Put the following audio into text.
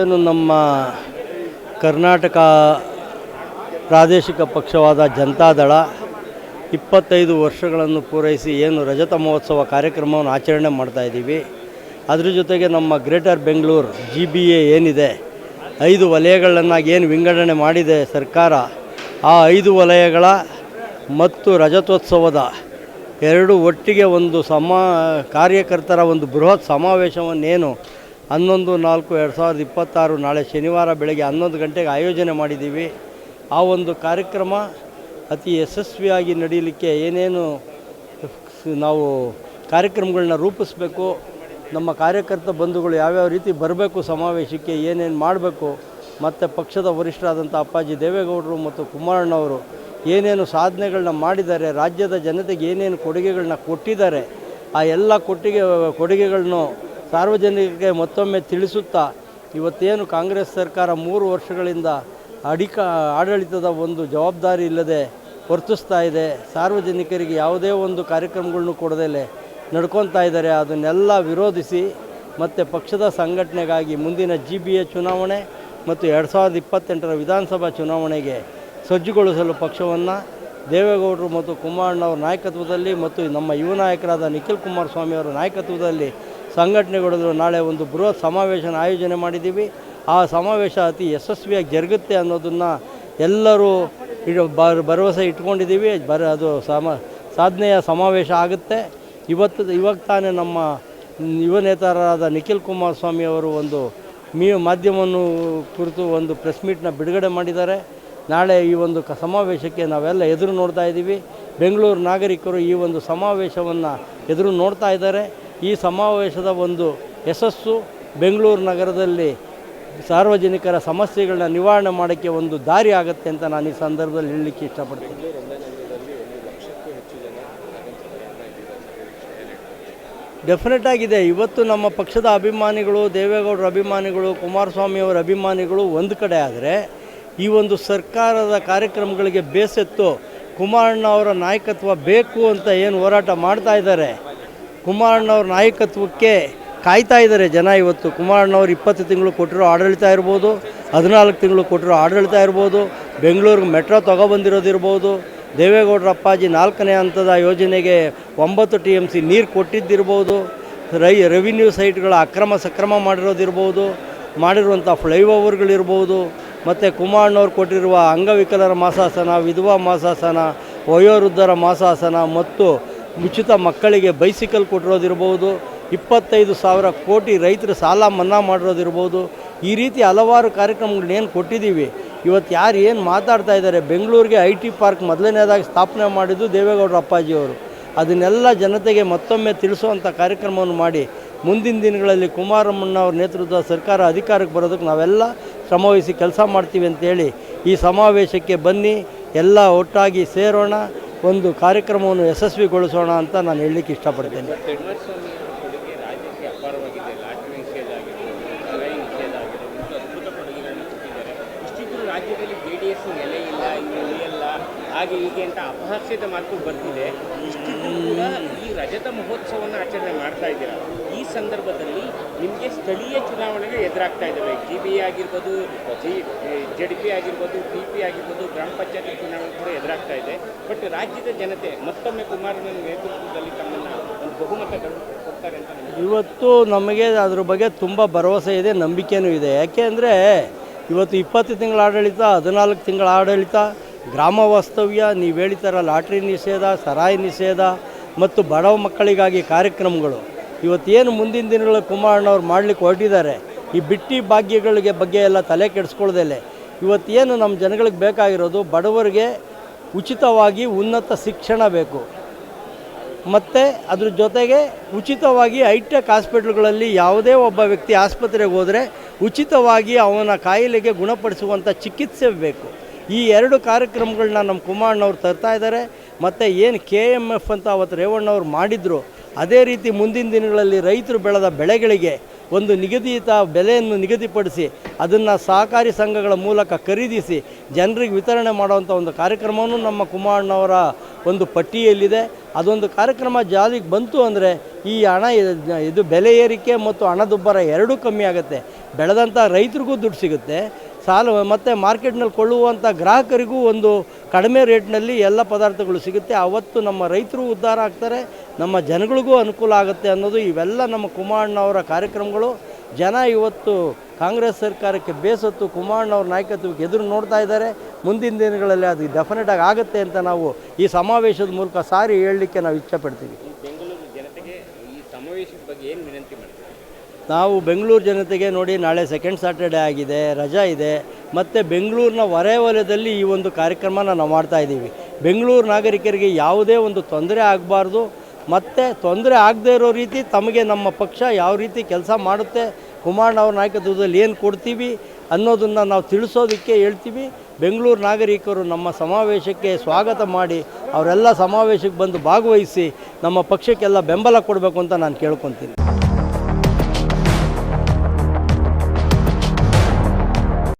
ಏನು ನಮ್ಮ ಕರ್ನಾಟಕ ಪ್ರಾದೇಶಿಕ ಪಕ್ಷವಾದ ಜನತಾದಳ 25 ವರ್ಷಗಳನ್ನು ಪೂರೈಸಿ ಏನು ರಜತ ಮಹೋತ್ಸವ ಕಾರ್ಯಕ್ರಮವನ್ನು ಆಚರಣೆ ಮಾಡ್ತಾಯಿದ್ದೀವಿ. ಅದ್ರ ಜೊತೆಗೆ ನಮ್ಮ ಗ್ರೇಟರ್ ಬೆಂಗಳೂರು GBA ಏನಿದೆ 5 ವಲಯಗಳನ್ನಾಗಿ ಏನು ವಿಂಗಡಣೆ ಮಾಡಿದೆ ಸರ್ಕಾರ, ಆ 5 ವಲಯಗಳ ಮತ್ತು ರಜತೋತ್ಸವದ ಎರಡು ಒಟ್ಟಿಗೆ ಒಂದು ಕಾರ್ಯಕರ್ತರ ಒಂದು ಬೃಹತ್ ಸಮಾವೇಶವನ್ನೇನು 11/4/2026 ನಾಳೆ ಶನಿವಾರ ಬೆಳಗ್ಗೆ 11 ಗಂಟೆಗೆ ಆಯೋಜನೆ ಮಾಡಿದ್ದೀವಿ. ಆ ಒಂದು ಕಾರ್ಯಕ್ರಮ ಅತಿ ಯಶಸ್ವಿಯಾಗಿ ನಡೀಲಿಕ್ಕೆ ಏನೇನು ನಾವು ಕಾರ್ಯಕ್ರಮಗಳನ್ನ ರೂಪಿಸಬೇಕು, ನಮ್ಮ ಕಾರ್ಯಕರ್ತ ಬಂಧುಗಳು ಯಾವ್ಯಾವ ರೀತಿ ಬರಬೇಕು, ಸಮಾವೇಶಕ್ಕೆ ಏನೇನು ಮಾಡಬೇಕು, ಮತ್ತು ಪಕ್ಷದ ವರಿಷ್ಠರಾದಂಥ ಅಪ್ಪಾಜಿ ದೇವೇಗೌಡರು ಮತ್ತು ಕುಮಾರಣ್ಣವರು ಏನೇನು ಸಾಧನೆಗಳನ್ನ ಮಾಡಿದ್ದಾರೆ, ರಾಜ್ಯದ ಜನತೆಗೆ ಏನೇನು ಕೊಡುಗೆಗಳನ್ನ ಕೊಟ್ಟಿದ್ದಾರೆ, ಆ ಎಲ್ಲ ಕೊಡುಗೆಗಳನ್ನು ಸಾರ್ವಜನಿಕರಿಗೆ ಮತ್ತೊಮ್ಮೆ ತಿಳಿಸುತ್ತಾ ಇವತ್ತೇನು ಕಾಂಗ್ರೆಸ್ ಸರ್ಕಾರ 3 ವರ್ಷಗಳಿಂದ ಆಡಳಿತದ ಒಂದು ಜವಾಬ್ದಾರಿ ಇಲ್ಲದೆ ವರ್ತಿಸ್ತಾ ಇದೆ, ಸಾರ್ವಜನಿಕರಿಗೆ ಯಾವುದೇ ಒಂದು ಕಾರ್ಯಕ್ರಮಗಳನ್ನು ಕೊಡದಲ್ಲೇ ನಡ್ಕೊತಾ ಇದ್ದಾರೆ. ಅದನ್ನೆಲ್ಲ ವಿರೋಧಿಸಿ ಮತ್ತು ಪಕ್ಷದ ಸಂಘಟನೆಗಾಗಿ ಮುಂದಿನ GBA ಚುನಾವಣೆ ಮತ್ತು 2028ರ ವಿಧಾನಸಭಾ ಚುನಾವಣೆಗೆ ಸಜ್ಜುಗೊಳಿಸಲು ಪಕ್ಷವನ್ನು ದೇವೇಗೌಡರು ಮತ್ತು ಕುಮಾರಣ್ಣವರ ನಾಯಕತ್ವದಲ್ಲಿ ಮತ್ತು ನಮ್ಮ ಯುವ ನಾಯಕರಾದ ನಿಖಿಲ್ ಕುಮಾರಸ್ವಾಮಿ ಅವರ ನಾಯಕತ್ವದಲ್ಲಿ ಸಂಘಟನೆಗೊಳಿಸಲು ನಾಳೆ ಒಂದು ಬೃಹತ್ ಸಮಾವೇಶನ ಆಯೋಜನೆ ಮಾಡಿದ್ದೀವಿ. ಆ ಸಮಾವೇಶ ಅತಿ ಯಶಸ್ವಿಯಾಗಿ ಜರುಗುತ್ತೆ ಅನ್ನೋದನ್ನು ಎಲ್ಲರೂ ಭರವಸೆ ಇಟ್ಕೊಂಡಿದ್ದೀವಿ. ಅದು ಸಾಧನೆಯ ಸಮಾವೇಶ ಆಗುತ್ತೆ. ಇವಾಗ ತಾನೇ ನಮ್ಮ ಯುವ ನೇತಾರರಾದ ನಿಖಿಲ್ ಕುಮಾರಸ್ವಾಮಿ ಅವರು ಒಂದು ಮಾಧ್ಯಮವನ್ನು ಕುರಿತು ಒಂದು ಪ್ರೆಸ್ ಮೀಟ್ನ ಬಿಡುಗಡೆ ಮಾಡಿದ್ದಾರೆ. ನಾಳೆ ಈ ಒಂದು ಸಮಾವೇಶಕ್ಕೆ ನಾವೆಲ್ಲ ಎದುರು ನೋಡ್ತಾ ಇದ್ದೀವಿ. ಬೆಂಗಳೂರು ನಾಗರಿಕರು ಈ ಒಂದು ಸಮಾವೇಶವನ್ನು ಎದುರು ನೋಡ್ತಾ ಇದ್ದಾರೆ. ಈ ಸಮಾವೇಶದ ಒಂದು ಯಶಸ್ಸು ಬೆಂಗಳೂರು ನಗರದಲ್ಲಿ ಸಾರ್ವಜನಿಕರ ಸಮಸ್ಯೆಗಳನ್ನ ನಿವಾರಣೆ ಮಾಡೋಕ್ಕೆ ಒಂದು ದಾರಿ ಆಗುತ್ತೆ ಅಂತ ನಾನು ಈ ಸಂದರ್ಭದಲ್ಲಿ ಹೇಳಲಿಕ್ಕೆ ಇಷ್ಟಪಡ್ತೀನಿ. ಡೆಫಿನೆಟ್ ಆಗಿದೆ. ಇವತ್ತು ನಮ್ಮ ಪಕ್ಷದ ಅಭಿಮಾನಿಗಳು, ದೇವೇಗೌಡರ ಅಭಿಮಾನಿಗಳು, ಕುಮಾರಸ್ವಾಮಿಯವರ ಅಭಿಮಾನಿಗಳು ಒಂದು ಕಡೆ ಆದರೆ, ಈ ಒಂದು ಸರ್ಕಾರದ ಕಾರ್ಯಕ್ರಮಗಳಿಗೆ ಬೇಸತ್ತು ಕುಮಾರಣ್ಣ ಅವರ ನಾಯಕತ್ವ ಬೇಕು ಅಂತ ಏನು ಹೋರಾಟ ಮಾಡ್ತಾ ಇದ್ದಾರೆ, ಕುಮಾರಣ್ಣವ್ರ ನಾಯಕತ್ವಕ್ಕೆ ಕಾಯ್ತಾ ಇದ್ದಾರೆ ಜನ. ಇವತ್ತು ಕುಮಾರಣ್ಣವ್ರು 20 ತಿಂಗಳು ಕೊಟ್ಟಿರೋ ಆಡಳಿತ ಇರ್ಬೋದು, 14 ತಿಂಗಳು ಕೊಟ್ಟಿರೋ ಆಡಳಿತ ಇರ್ಬೋದು, ಬೆಂಗಳೂರಿಗೆ ಮೆಟ್ರೋ ತೊಗೊಬಂದಿರೋದಿರ್ಬೋದು, ದೇವೇಗೌಡರ ಅಪ್ಪಾಜಿ 4ನೇ ಹಂತದ ಯೋಜನೆಗೆ 9 TMC ನೀರು ಕೊಟ್ಟಿದ್ದಿರ್ಬೋದು, ರೆವಿನ್ಯೂ ಸೈಟ್ಗಳ ಅಕ್ರಮ ಸಕ್ರಮ ಮಾಡಿರುವಂಥ ಫ್ಲೈಓವರ್ಗಳಿರ್ಬೋದು, ಮತ್ತು ಕುಮಾರಣ್ಣವ್ರು ಕೊಟ್ಟಿರುವ ಅಂಗವಿಕಲರ ಮಾಸಾಸನ, ವಿಧವಾ ಮಾಸಾಸನ, ವಯೋವೃದ್ಧರ ಮಾಸಾಸನ ಮತ್ತು ಉಚಿತ ಮಕ್ಕಳಿಗೆ ಬೈಸಿಕಲ್ ಕೊಟ್ಟಿರೋದಿರ್ಬೋದು, 25,000 ಕೋಟಿ ರೈತರ ಸಾಲ ಮನ್ನಾ ಮಾಡಿರೋದಿರ್ಬೋದು. ಈ ರೀತಿ ಹಲವಾರು ಕಾರ್ಯಕ್ರಮಗಳನ್ನೇನು ಕೊಟ್ಟಿದ್ದೀವಿ. ಇವತ್ತು ಯಾರು ಏನು ಮಾತಾಡ್ತಾ ಇದ್ದಾರೆ, ಬೆಂಗಳೂರಿಗೆ IT ಪಾರ್ಕ್ ಮೊದಲನೇದಾಗಿ ಸ್ಥಾಪನೆ ಮಾಡಿದ್ದು ದೇವೇಗೌಡರ ಅಪ್ಪಾಜಿಯವರು. ಅದನ್ನೆಲ್ಲ ಜನತೆಗೆ ಮತ್ತೊಮ್ಮೆ ತಿಳಿಸುವಂಥ ಕಾರ್ಯಕ್ರಮವನ್ನು ಮಾಡಿ ಮುಂದಿನ ದಿನಗಳಲ್ಲಿ ಕುಮಾರಣ್ಣವ್ರ ನೇತೃತ್ವದ ಸರ್ಕಾರ ಅಧಿಕಾರಕ್ಕೆ ಬರೋದಕ್ಕೆ ನಾವೆಲ್ಲ ಶ್ರಮವಹಿಸಿ ಕೆಲಸ ಮಾಡ್ತೀವಿ ಅಂತೇಳಿ ಈ ಸಮಾವೇಶಕ್ಕೆ ಬನ್ನಿ, ಎಲ್ಲ ಒಟ್ಟಾಗಿ ಸೇರೋಣ, ಒಂದು ಕಾರ್ಯಕ್ರಮವನ್ನು ಯಶಸ್ವಿಗೊಳಿಸೋಣ ಅಂತ ನಾನು ಹೇಳಲಿಕ್ಕೆ ಇಷ್ಟಪಡ್ತೇನೆ. ರಾಜ್ಯದಲ್ಲಿ JDS ಎಲೆ ಇಲ್ಲ, ಇನ್ನು ಉಳಿಯಲ್ಲ, ಹಾಗೆ ಹೀಗೆ ಅಂತ ಅಪಹಾಸ್ಯದ ಮಾತು ಬರ್ತಿದೆ. ಇಷ್ಟಿದ್ರೂ ಕೂಡ ಈ ರಜತ ಮಹೋತ್ಸವವನ್ನು ಆಚರಣೆ ಮಾಡ್ತಾ ಇದ್ದೀರಾ. ಈ ಸಂದರ್ಭದಲ್ಲಿ ನಿಮಗೆ ಸ್ಥಳೀಯ ಚುನಾವಣೆಗೆ ಎದುರಾಗ್ತಾ ಇದ್ದಾವೆ. GBA ಆಗಿರ್ಬೋದು, ZP ಆಗಿರ್ಬೋದು, PP ಆಗಿರ್ಬೋದು, ಗ್ರಾಮ ಪಂಚಾಯತಿ ಚುನಾವಣೆ ಕೂಡ ಎದುರಾಗ್ತಾ ಇದೆ. ಬಟ್ ರಾಜ್ಯದ ಜನತೆ ಮತ್ತೊಮ್ಮೆ ಕುಮಾರಣ್ಣನ ನೇತೃತ್ವದಲ್ಲಿ ತಮ್ಮನ್ನು ಒಂದು ಬಹುಮತಗಳು ಕೊಡ್ತಾರೆ ಅಂತ ಇವತ್ತು ನಮಗೆ ಅದ್ರ ಬಗ್ಗೆ ತುಂಬ ಭರವಸೆ ಇದೆ, ನಂಬಿಕೆಯೂ ಇದೆ. ಯಾಕೆ ಅಂದರೆ ಇವತ್ತು 20 ತಿಂಗಳ ಆಡಳಿತ, 14 ತಿಂಗಳ ಆಡಳಿತ, ಗ್ರಾಮ ವಾಸ್ತವ್ಯ, ನೀವು ಹೇಳಿತಾರ ಲಾಟ್ರಿ ನಿಷೇಧ, ಸರಾಯಿ ನಿಷೇಧ ಮತ್ತು ಬಡವ ಮಕ್ಕಳಿಗಾಗಿ ಕಾರ್ಯಕ್ರಮಗಳು, ಇವತ್ತೇನು ಮುಂದಿನ ದಿನಗಳಲ್ಲಿ ಕುಮಾರಣ್ಣವ್ರು ಮಾಡಲಿಕ್ಕೆ ಹೊರಟಿದ್ದಾರೆ, ಈ ಬಿಟ್ಟಿ ಭಾಗ್ಯಗಳಿಗೆ ಬಗ್ಗೆ ಎಲ್ಲ ತಲೆ ಕೆಡಿಸ್ಕೊಳ್ಳೋದಲ್ಲೇ ಇವತ್ತೇನು ನಮ್ಮ ಜನಗಳಿಗೆ ಬೇಕಾಗಿರೋದು, ಬಡವರಿಗೆ ಉಚಿತವಾಗಿ ಉನ್ನತ ಶಿಕ್ಷಣ ಬೇಕು, ಮತ್ತು ಅದ್ರ ಜೊತೆಗೆ ಉಚಿತವಾಗಿ ಹೈಟೆಕ್ ಹಾಸ್ಪಿಟ್ಲ್ಗಳಲ್ಲಿ ಯಾವುದೇ ಒಬ್ಬ ವ್ಯಕ್ತಿ ಆಸ್ಪತ್ರೆಗೆ ಹೋದರೆ ಉಚಿತವಾಗಿ ಅವನ ಕಾಯಿಲೆಗೆ ಗುಣಪಡಿಸುವಂಥ ಚಿಕಿತ್ಸೆ ಬೇಕು. ಈ 2 ಕಾರ್ಯಕ್ರಮಗಳನ್ನ ನಮ್ಮ ಕುಮಾರಣ್ಣವ್ರು ತರ್ತಾ ಇದ್ದಾರೆ. ಮತ್ತು ಏನು KMF ಅಂತ ಅವತ್ತು ರೇವಣ್ಣವ್ರು ಮಾಡಿದರು, ಅದೇ ರೀತಿ ಮುಂದಿನ ದಿನಗಳಲ್ಲಿ ರೈತರು ಬೆಳೆದ ಬೆಳೆಗಳಿಗೆ ಒಂದು ನಿಗದಿತ ಬೆಲೆಯನ್ನು ನಿಗದಿಪಡಿಸಿ ಅದನ್ನು ಸಹಕಾರಿ ಸಂಘಗಳ ಮೂಲಕ ಖರೀದಿಸಿ ಜನರಿಗೆ ವಿತರಣೆ ಮಾಡುವಂಥ ಒಂದು ಕಾರ್ಯಕ್ರಮವನ್ನು ನಮ್ಮ ಕುಮಾರಣ್ಣವರ ಒಂದು ಪಟ್ಟಿಯಲ್ಲಿದೆ. ಅದೊಂದು ಕಾರ್ಯಕ್ರಮ ಜಾರಿಗೆ ಬಂತು ಅಂದರೆ ಈ ಹಣ ಇದು ಬೆಲೆ ಏರಿಕೆ ಮತ್ತು ಹಣದುಬ್ಬರ ಎರಡೂ ಕಮ್ಮಿ ಆಗುತ್ತೆ. ಬೆಳೆದಂಥ ರೈತರಿಗೂ ದುಡ್ಡು ಸಿಗುತ್ತೆ, ಸಾಲ ಮತ್ತು ಮಾರ್ಕೆಟ್ನಲ್ಲಿ ಕೊಳ್ಳುವಂಥ ಗ್ರಾಹಕರಿಗೂ ಒಂದು ಕಡಿಮೆ ರೇಟ್ನಲ್ಲಿ ಎಲ್ಲ ಪದಾರ್ಥಗಳು ಸಿಗುತ್ತೆ. ಆವತ್ತು ನಮ್ಮ ರೈತರು ಉದ್ಧಾರ ಆಗ್ತಾರೆ, ನಮ್ಮ ಜನಗಳಿಗೂ ಅನುಕೂಲ ಆಗುತ್ತೆ ಅನ್ನೋದು ಇವೆಲ್ಲ ನಮ್ಮ ಕುಮಾರಣ್ಣವರ ಕಾರ್ಯಕ್ರಮಗಳು. ಜನ ಇವತ್ತು ಕಾಂಗ್ರೆಸ್ ಸರ್ಕಾರಕ್ಕೆ ಬೇಸತ್ತು ಕುಮಾರಣ್ಣವ್ರ ನಾಯಕತ್ವಕ್ಕೆ ಎದುರು ನೋಡ್ತಾ ಇದ್ದಾರೆ. ಮುಂದಿನ ದಿನಗಳಲ್ಲಿ ಅದು ಡೆಫಿನೆಟಾಗಿ ಆಗುತ್ತೆ ಅಂತ ನಾವು ಈ ಸಮಾವೇಶದ ಮೂಲಕ ಸಾರಿ ಹೇಳಲಿಕ್ಕೆ ನಾವು ಇಷ್ಟಪಡ್ತೀವಿ. ಬೆಂಗಳೂರು ಜನತೆಗೆ ಈ ಸಮಾವೇಶದ ಬಗ್ಗೆ ಏನು ವಿನಂತಿ ಮಾಡ್ತೀವಿ? ನಾವು ಬೆಂಗಳೂರು ಜನತೆಗೆ ನೋಡಿ, ನಾಳೆ ಸೆಕೆಂಡ್ ಸ್ಯಾಟರ್ಡೆ ಆಗಿದೆ, ರಜಾ ಇದೆ, ಮತ್ತು ಬೆಂಗಳೂರಿನ ಹೊರವಲಯದಲ್ಲಿ ಈ ಒಂದು ಕಾರ್ಯಕ್ರಮನ ನಾವು ಮಾಡ್ತಾಯಿದ್ದೀವಿ. ಬೆಂಗಳೂರು ನಾಗರಿಕರಿಗೆ ಯಾವುದೇ ಒಂದು ತೊಂದರೆ ಆಗಬಾರ್ದು, ಮತ್ತು ತೊಂದರೆ ಆಗದೇ ಇರೋ ರೀತಿ ತಮಗೆ ನಮ್ಮ ಪಕ್ಷ ಯಾವ ರೀತಿ ಕೆಲಸ ಮಾಡುತ್ತೆ, ಕುಮಾರಣ್ಣವ್ರ ನಾಯಕತ್ವದಲ್ಲಿ ಏನು ಕೊಡ್ತೀವಿ ಅನ್ನೋದನ್ನು ನಾವು ತಿಳಿಸೋದಕ್ಕೆ ಹೇಳ್ತೀವಿ. ಬೆಂಗಳೂರು ನಾಗರಿಕರು ನಮ್ಮ ಸಮಾವೇಶಕ್ಕೆ ಸ್ವಾಗತ ಮಾಡಿ ಅವರೆಲ್ಲ ಸಮಾವೇಶಕ್ಕೆ ಬಂದು ಭಾಗವಹಿಸಿ ನಮ್ಮ ಪಕ್ಷಕ್ಕೆಲ್ಲ ಬೆಂಬಲ ಕೊಡಬೇಕು ಅಂತ ನಾನು ಕೇಳ್ಕೊತೀನಿ.